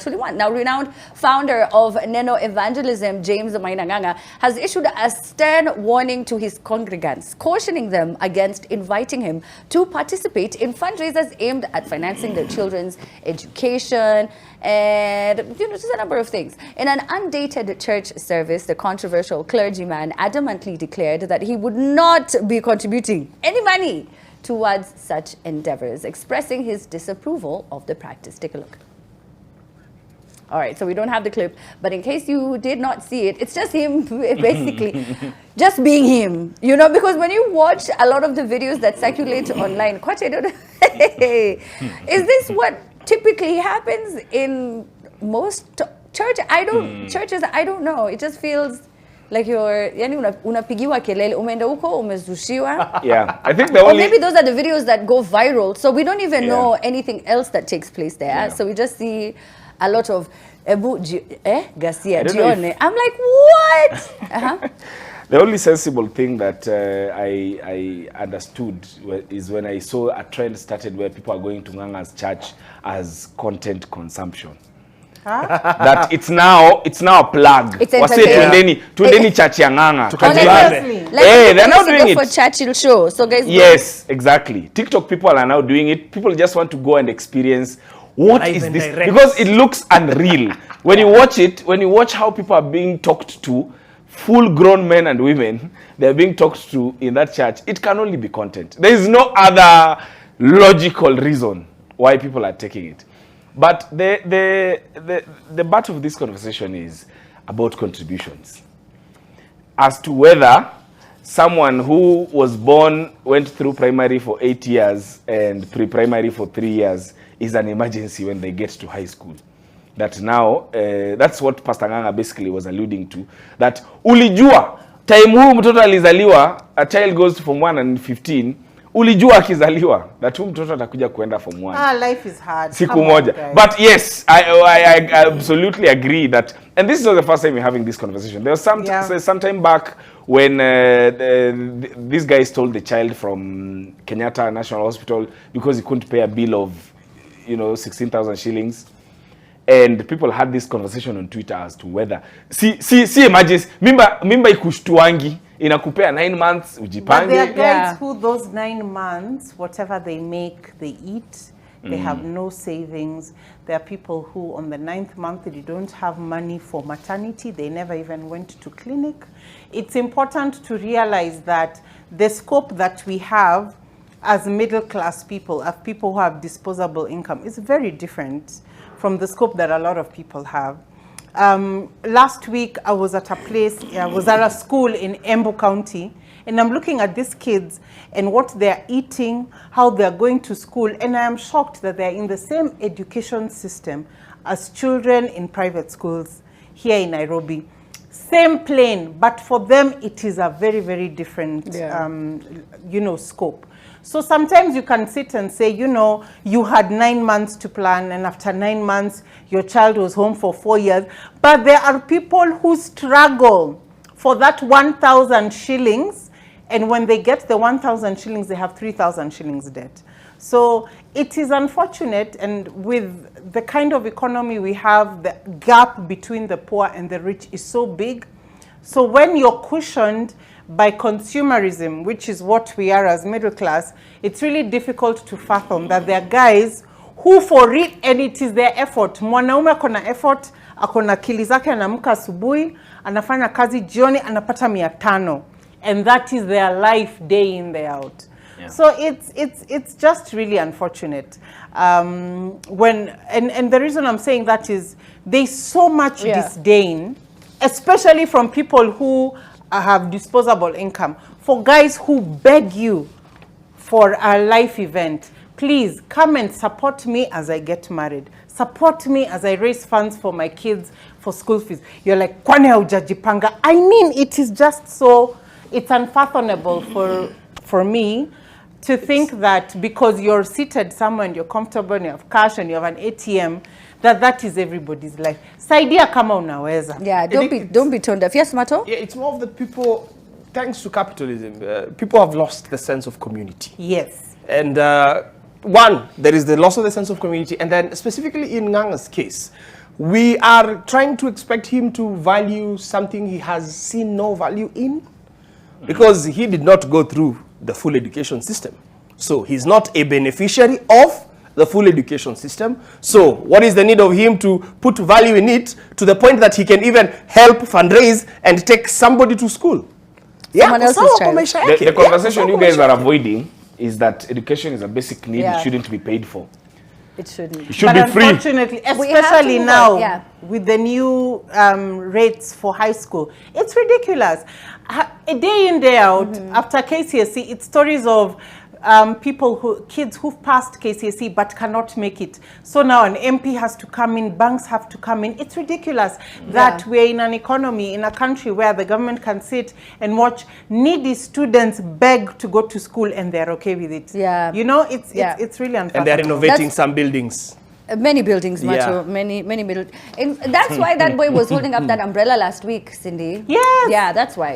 actually want. Now, renowned founder of Neno Evangelism, James Mainanganga, has issued a stern warning to his congregants, cautioning them against inviting him to participate in fundraisers aimed at financing their children's education and just a number of things. In an undated church service, the controversial clergyman adamantly declared that he would not be contributing any money towards such endeavors, expressing his disapproval of the practice. Take a look. All right, so we don't have the clip, but in case you did not see it, it's just him basically just being him, because when you watch a lot of the videos that circulate online, is this what typically happens in most churches? I don't know. It just feels like you're unapigiwa kelele, umeenda huko, umezushiwa. Yeah, I think the only... Or maybe those are the videos that go viral, so we don't even know anything else that takes place there. Yeah. So we just see a lot of Garcia Gione. I'm like, what? The only sensible thing that I understood is when I saw a trend started where people are going to Nganga's church as content consumption. Huh? That it's now a plug. It's entertaining. Tuendeni church ya Nganga. They're now doing it for Churchill show. So guys, yes, exactly. TikTok people are now doing it. People just want to go and experience what is this, because it looks unreal. When you watch it, when you watch how people are being talked to, full-grown men and women, they're being talked to in that church. It can only be content. There is no other logical reason why people are taking it. But the butt of this conversation is about contributions. As to whether someone who was born, went through primary for 8 years and pre-primary for 3 years is an emergency when they get to high school. That now, that's what Pastor Nganga basically was alluding to. That ulijua, time huu mtoto alizaliwa, a child goes to Form 1 and 15, ulijua akizaliwa, that huu mtoto atakuja kuenda Form 1. Life is hard. Siku moja. But yes, I absolutely agree that, and this is not the first time we're having this conversation. There was some time back when this guy stole the child from Kenyatta National Hospital because he couldn't pay a bill of 16,000 shillings. And people had this conversation on Twitter as to whether see emergency mimba ikushtuangi inakupea 9 months ujipange. But there are guys who those 9 months, whatever they make, they eat. They have no savings. There are people who on the 9th month they don't have money for maternity. They never even went to clinic. It's important to realize that the scope that we have as middle class people, as people who have disposable income, is very different from the scope that a lot of people have. Last week, I was at a place, I was at a school in Embu County, and I'm looking at these kids and what they're eating, how they're going to school, and I am shocked that they're in the same education system as children in private schools here in Nairobi. Same plane, but for them, it is a very, very different, scope. So sometimes you can sit and say, you had 9 months to plan, and after 9 months, your child was home for 4 years. But there are people who struggle for that 1,000 shillings, and when they get the 1,000 shillings, they have 3,000 shillings debt. So it is unfortunate, and with the kind of economy we have, the gap between the poor and the rich is so big. So when you're cushioned by consumerism, which is what we are as middle class, it's really difficult to fathom that there are guys who for it, and it is their effort. Mwanaume akona effort, akona akili zake, anaamka asubuhi, anafanya kazi jioni, anapata 500. And that is their life day in, day out. Yeah. So it's just really unfortunate. And the reason I'm saying that is there's so much disdain, especially from people who have disposable income, for guys who beg you for a life event. Please come and support me as I get married. Support me as I raise funds for my kids for school fees. You're like, kwani haujajipanga? I mean, it is just so, it's unfathomable for me to think that because you're seated somewhere and you're comfortable and you have cash and you have an ATM, that is everybody's life. Saidia kama unaweza. Yeah, don't be tone deaf. Yes, Mato? Yeah, it's more of the people, thanks to capitalism, people have lost the sense of community. Yes. And one, there is the loss of the sense of community, and then specifically in Nganga's case, we are trying to expect him to value something he has seen no value in, because he did not go through the full education system. So he's not a beneficiary of the full education system. So what is the need of him to put value in it to the point that he can even help fundraise and take somebody to school? Someone else's child. The conversation you guys are avoiding is that education is a basic need. Yeah. It shouldn't be paid for. It shouldn't. It should But be free. unfortunately, We have to especially move now on, yeah. with the new rates for high school, it's ridiculous. A day in, day out, after KCSE, it's stories of kids who've passed KCSE but cannot make it. So now an MP has to come in, banks have to come in. It's ridiculous that we're in an economy, in a country where the government can sit and watch needy students beg to go to school and they're okay with it. Yeah. You know, it's really unfair. And they're renovating That's- some buildings. Many buildings, Macho. Yeah. Many buildings. That's why that boy was holding up that umbrella last week, Cindy. Yes. Yeah, that's why.